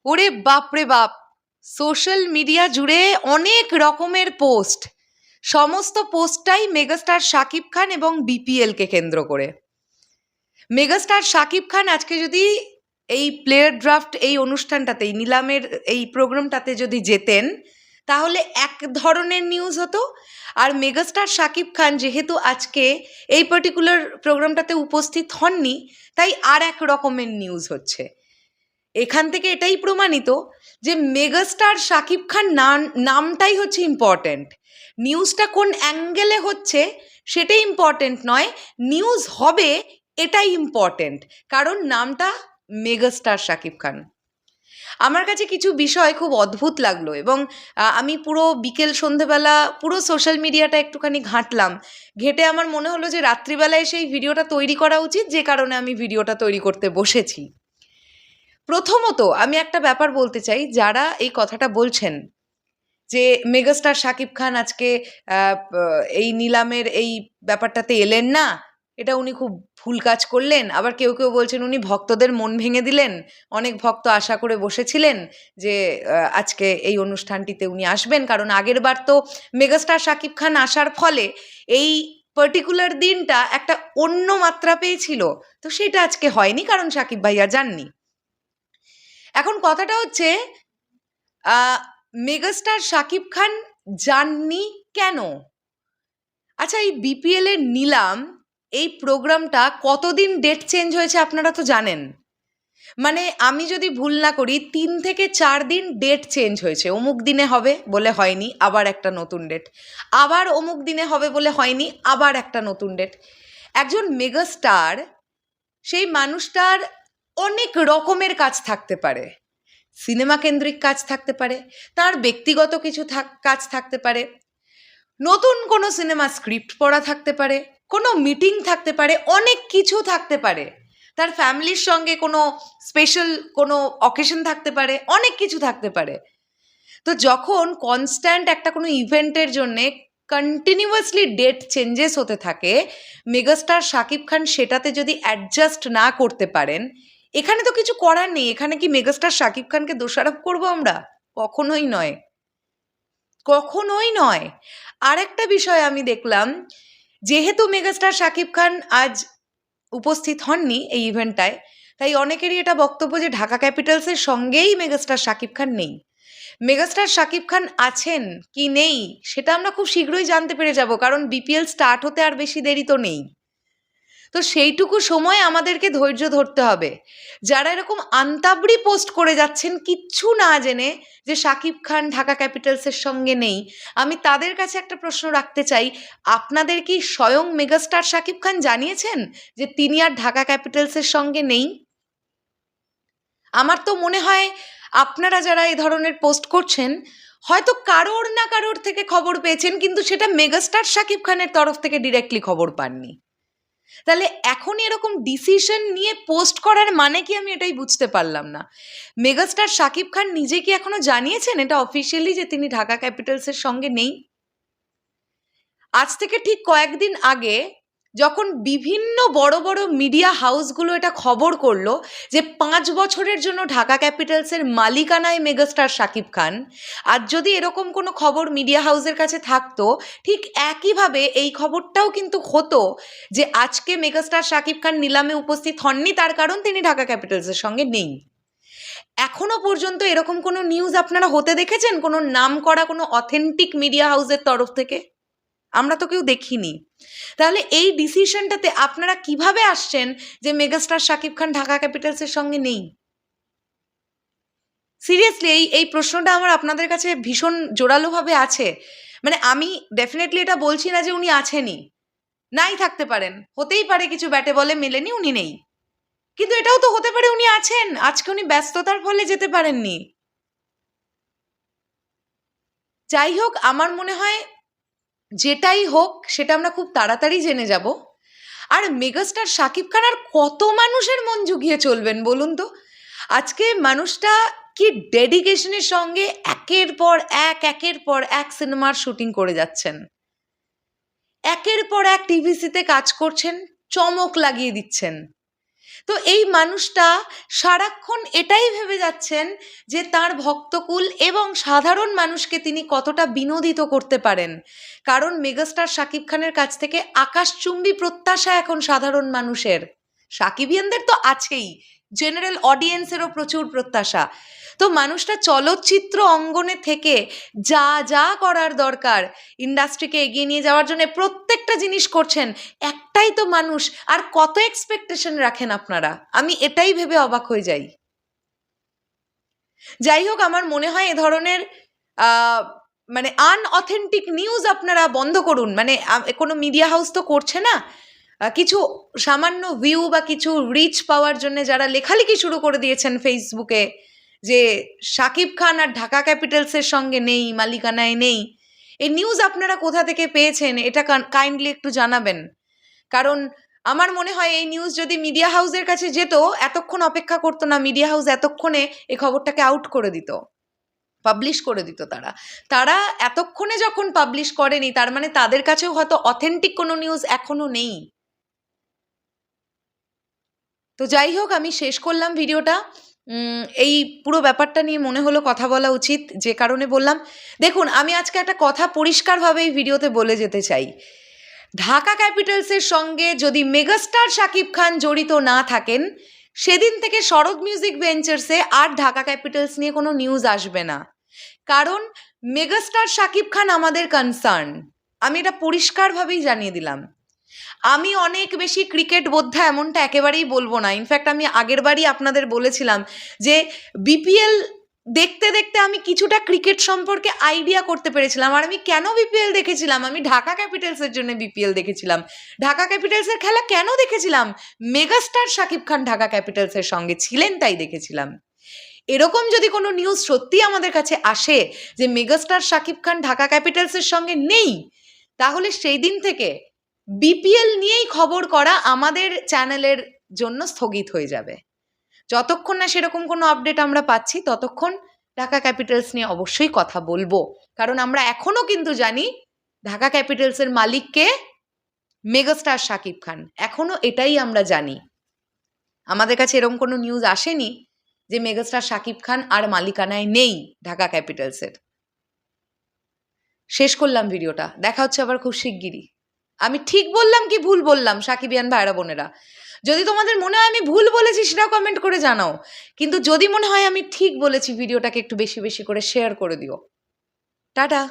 ওরে বাপ রে বাপ! সোশ্যাল মিডিয়া জুড়ে অনেক রকমের পোস্ট। সমস্ত পোস্টটাই মেগাস্টার শাকিব খান এবং বিপিএলকে কেন্দ্র করে। মেগাস্টার শাকিব খান আজকে যদি এই প্লেয়ার ড্রাফট এই অনুষ্ঠানটাতে, এই নিলামের এই প্রোগ্রামটাতে যদি যেতেন, তাহলে এক ধরনের নিউজ হতো। আর মেগাস্টার শাকিব খান যেহেতু আজকে এই পার্টিকুলার প্রোগ্রামটাতে উপস্থিত হননি, তাই আর এক রকমের নিউজ হচ্ছে। এখান থেকে এটাই প্রমাণিত যে মেগাস্টার শাকিব খান নামটাই হচ্ছে ইম্পর্ট্যান্ট। নিউজটা কোন অ্যাঙ্গেলে হচ্ছে সেটাই ইম্পর্ট্যান্ট নয়, নিউজ হবে এটাই ইম্পর্ট্যান্ট, কারণ নামটা মেগাস্টার শাকিব খান। আমার কাছে কিছু বিষয় খুব অদ্ভুত লাগলো এবং আমি পুরো বিকেল সন্ধেবেলা পুরো সোশ্যাল মিডিয়াটা একটুখানি ঘাঁটলাম। ঘেঁটে আমার মনে হলো যে রাত্রিবেলায় সেই ভিডিওটা তৈরি করা উচিত, যে কারণে আমি ভিডিওটা তৈরি করতে বসেছি। প্রথমত আমি একটা ব্যাপার বলতে চাই, যারা এই কথাটা বলছেন যে মেগাস্টার শাকিব খান আজকে এই নিলামের এই ব্যাপারটাতে এলেন না, এটা উনি খুব ভুল কাজ করলেন। আবার কেউ কেউ বলছেন উনি ভক্তদের মন ভেঙে দিলেন। অনেক ভক্ত আশা করে বসেছিলেন যে আজকে এই অনুষ্ঠানটিতে উনি আসবেন, কারণ আগের বার তো মেগাস্টার শাকিব খান আসার ফলে এই পার্টিকুলার দিনটা একটা অন্য মাত্রা পেয়েছিল, তো সেটা আজকে হয়নি কারণ শাকিব ভাইয়া যাননি। এখন কথাটা হচ্ছে মেগাস্টার শাকিব খান যাননি কেন? আচ্ছা, এই বিপিএল এর নিলাম এই প্রোগ্রামটা কতদিন ডেট চেঞ্জ হয়েছে আপনারা তো জানেন। মানে আমি যদি ভুল না করি 3 থেকে 4 দিন ডেট চেঞ্জ হয়েছে। অমুক দিনে হবে বলে হয়নি, আবার একটা নতুন ডেট। আবার অমুক দিনে হবে বলে হয়নি, আবার একটা নতুন ডেট। একজন মেগাস্টার, সেই মানুষটার অনেক রকমের কাজ থাকতে পারে। সিনেমা কেন্দ্রিক কাজ থাকতে পারে, তার ব্যক্তিগত কিছু কাজ থাকতে পারে, নতুন কোনো সিনেমা স্ক্রিপ্ট পড়া থাকতে পারে, কোনো মিটিং থাকতে পারে, অনেক কিছু থাকতে পারে। তার ফ্যামিলির সঙ্গে কোনো স্পেশাল কোনো অকেশন থাকতে পারে, অনেক কিছু থাকতে পারে। তো যখন কনস্ট্যান্ট একটা কোনো ইভেন্টের জন্যে কন্টিনিউয়াসলি ডেট চেঞ্জেস হতে থাকে, মেগাস্টার শাকিব খান সেটাতে যদি অ্যাডজাস্ট না করতে পারেন, এখানে তো কিছু করার নেই। এখানে কি মেগাস্টার শাকিব খানকে দোষারোপ করবো আমরা? কখনোই নয়, কখনোই নয়। আর একটা বিষয় আমি দেখলাম, যেহেতু মেগাস্টার শাকিব খান আজ উপস্থিত হননি এই ইভেন্টটায়, তাই অনেকেরই এটা বক্তব্য যে ঢাকা ক্যাপিটালসের সঙ্গেই মেগাস্টার শাকিব খান নেই। মেগাস্টার শাকিব খান আছেন কি নেই সেটা আমরা খুব শীঘ্রই জানতে পেরে যাব, কারণ বিপিএল স্টার্ট হতে আর বেশি দেরি তো নেই। তো সেইটুকু সময় আমাদেরকে ধৈর্য ধরতে হবে। যারা এরকম আন্তাবড়ি পোস্ট করে যাচ্ছেন কিচ্ছু না জেনে যে শাকিব খান ঢাকা ক্যাপিটালসের সঙ্গে নেই, আমি তাদের কাছে একটা প্রশ্ন রাখতে চাই, আপনাদের কি স্বয়ং মেগাস্টার শাকিব খান জানিয়েছেন যে তিনি আর ঢাকা ক্যাপিটালসের সঙ্গে নেই? আমার তো মনে হয় আপনারা যারা এই ধরনের পোস্ট করছেন, হয়তো কারোর না কারোর থেকে খবর পেয়েছেন, কিন্তু সেটা মেগাস্টার শাকিব খানের তরফ থেকে ডিরেক্টলি খবর পাননি। তাহলে এখনই এরকম ডিসিশন নিয়ে পোস্ট করার মানে কি, আমি এটাই বুঝতে পারলাম না। মেগাস্টার শাকিব খান নিজে কি এখনো জানিয়েছেন এটা অফিসিয়ালি যে তিনি ঢাকা ক্যাপিটালসের সঙ্গে নেই? আজ থেকে ঠিক কয়েকদিন আগে যখন বিভিন্ন বড় বড় মিডিয়া হাউসগুলো এটা খবর করলো যে 5 বছরের জন্য ঢাকা ক্যাপিটালসের মালিকানায় মেগাস্টার শাকিব খান, আর যদি এরকম কোনো খবর মিডিয়া হাউসের কাছে থাকতো, ঠিক একইভাবে এই খবরটাও কিন্তু হতো যে আজকে মেগাস্টার শাকিব খান নিলামে উপস্থিত হননি, তার কারণ তিনি ঢাকা ক্যাপিটালসের সঙ্গে নেই। এখনো পর্যন্ত এরকম কোনো নিউজ আপনারা হতে দেখেছেন কোনো নাম করা কোনো অথেন্টিক মিডিয়া হাউসের তরফ থেকে? আমরা তো কেউ দেখিনি। তাহলে এই ডিসিশনটাতে আপনারা কিভাবে আসছেন যে মেগাস্টার শাকিব খান ঢাকা ক্যাপিটালসের সঙ্গে নেই? সিরিয়াসলি এই প্রশ্নটা আমার আপনাদের কাছে ভীষণ জোরালোভাবে আছে। মানে আমি ডেফিনেটলি এটা বলছি না যে উনি আছেনই, নাই থাকতে পারেন, হতেই পারে কিছু ব্যাটে বলে মেলেনি, উনি নেই। কিন্তু এটাও তো হতে পারে উনি আছেন, আজকে উনি ব্যস্ততার ফলে যেতে পারেননি। যাই হোক, আমার মনে হয় যেটাই হোক সেটা আমরা খুব তাড়াতাড়ি জেনে যাব। আর মেগাস্টার শাকিব খান আর কত মানুষের মন জুগিয়ে চলবেন বলুন তো? আজকে মানুষটা কি ডেডিকেশনের সঙ্গে একের পর এক সিনেমার শুটিং করে যাচ্ছেন, একের পর এক টিভিসিতে কাজ করছেন, চমক লাগিয়ে দিচ্ছেন। তো এই মানুষটা সারাক্ষণ এটাই ভেবে যাচ্ছেন যে তার ভক্তকুল এবং সাধারণ মানুষকে তিনি কতটা বিনোদিত করতে পারেন, কারণ মেগাস্টার শাকিব খানের কাছ থেকে আকাশচুম্বী প্রত্যাশা এখন সাধারণ মানুষের। সাকিবিয়ানদের তো আছেই, জেনারেল অডিয়েন্সেরও প্রচুর প্রত্যাশা। তো মানুষটা চলচ্চিত্র অঙ্গনে থেকে যা যা করার দরকার ইন্ডাস্ট্রিকে এগিয়ে নিয়ে যাওয়ার জন্য প্রত্যেকটা জিনিস করছেন। একটাই তো মানুষ, আর কত এক্সপেকটেশন রাখেন আপনারা? আমি এটাই ভেবে অবাক হয়ে যাই। যাই হোক, আমার মনে হয় এ ধরনের মানে আনঅথেন্টিক নিউজ আপনারা বন্ধ করুন। মানে কোনো মিডিয়া হাউস তো করছে না, কিছু সামান্য ভিউ বা কিছু রিচ পাওয়ার জন্য যারা লেখালেখি শুরু করে দিয়েছেন ফেসবুকে যে শাকিব খান আর ঢাকা ক্যাপিটালসের সঙ্গে নেই, মালিকানায় নেই, এই নিউজ আপনারা কোথা থেকে পেয়েছেন এটা কাইন্ডলি একটু জানাবেন। কারণ আমার মনে হয় এই নিউজ যদি মিডিয়া হাউসের কাছে যেত, এতক্ষণ অপেক্ষা করতো না, মিডিয়া হাউস এতক্ষণে এই খবরটাকে আউট করে দিত, পাবলিশ করে দিত। তারা এতক্ষণে যখন পাবলিশ করেনি, তার মানে তাদের কাছেও হয়তো অথেন্টিক কোনো নিউজ এখনো নেই। তো যাই হোক, আমি শেষ করলাম ভিডিওটা। এই পুরো ব্যাপারটা নিয়ে মনে হলো কথা বলা উচিত, যে কারণে বললাম। দেখুন, আমি আজকে একটা কথা পরিষ্কারভাবে এই ভিডিওতে বলে যেতে চাই। ঢাকা ক্যাপিটালসের সঙ্গে যদি মেগাস্টার শাকিব খান জড়িত না থাকেন, সেদিন থেকে শরৎ মিউজিক ভেঞ্চার্সে আর ঢাকা ক্যাপিটালস নিয়ে কোনো নিউজ আসবে না। কারণ মেগাস্টার শাকিব খান আমাদের কনসার্ন, আমি এটা পরিষ্কারভাবেই জানিয়ে দিলাম। আমি অনেক বেশি ক্রিকেট বোদ্ধা এমনটা একেবারেই বলবো না। ইনফ্যাক্ট আমি আগের বারই আপনাদের বলেছিলাম যে বিপিএল দেখতে দেখতে আমি কিছুটা ক্রিকেট সম্পর্কে আইডিয়া করতে পেরেছিলাম। আর আমি কেন বিপিএল দেখেছিলাম? আমি ঢাকা ক্যাপিটালসের জন্য বিপিএল দেখেছিলাম। ঢাকা ক্যাপিটালসের খেলা কেন দেখেছিলাম? মেগাস্টার শাকিব খান ঢাকা ক্যাপিটালসের সঙ্গে ছিলেন, তাই দেখেছিলাম। এরকম যদি কোনো নিউজ সত্যি আমাদের কাছে আসে যে মেগাস্টার শাকিব খান ঢাকা ক্যাপিটালসের সঙ্গে নেই, তাহলে সেই দিন থেকে বিপিএল নিয়েই খবর করা আমাদের চ্যানেলের জন্য স্থগিত হয়ে যাবে। যতক্ষণ না সেরকম কোনো আপডেট আমরা পাচ্ছি, ততক্ষণ ঢাকা ক্যাপিটালস নিয়ে অবশ্যই কথা বলবো। কারণ আমরা এখনো কিন্তু জানি ঢাকা ক্যাপিটালসের মালিককে মেগাস্টার শাকিব খান, এখনো এটাই আমরা জানি। আমাদের কাছে এরকম কোনো নিউজ আসেনি যে মেগাস্টার শাকিব খান আর মালিকানায় নেই ঢাকা ক্যাপিটালসের। শেষ করলাম ভিডিওটা, দেখা হচ্ছে আবার খুব শিগগিরই। আমি ঠিক বললাম কি ভুল বললাম সাকিবিয়ান ভাইরা বোনেরা? যদি তোমাদের মনে হয় আমি ভুল বলেছি, সেটাও কমেন্ট করে জানাও। কিন্তু যদি মনে হয় আমি ঠিক বলেছি, ভিডিওটাকে একটু বেশি বেশি করে শেয়ার করে দিও। টাটা।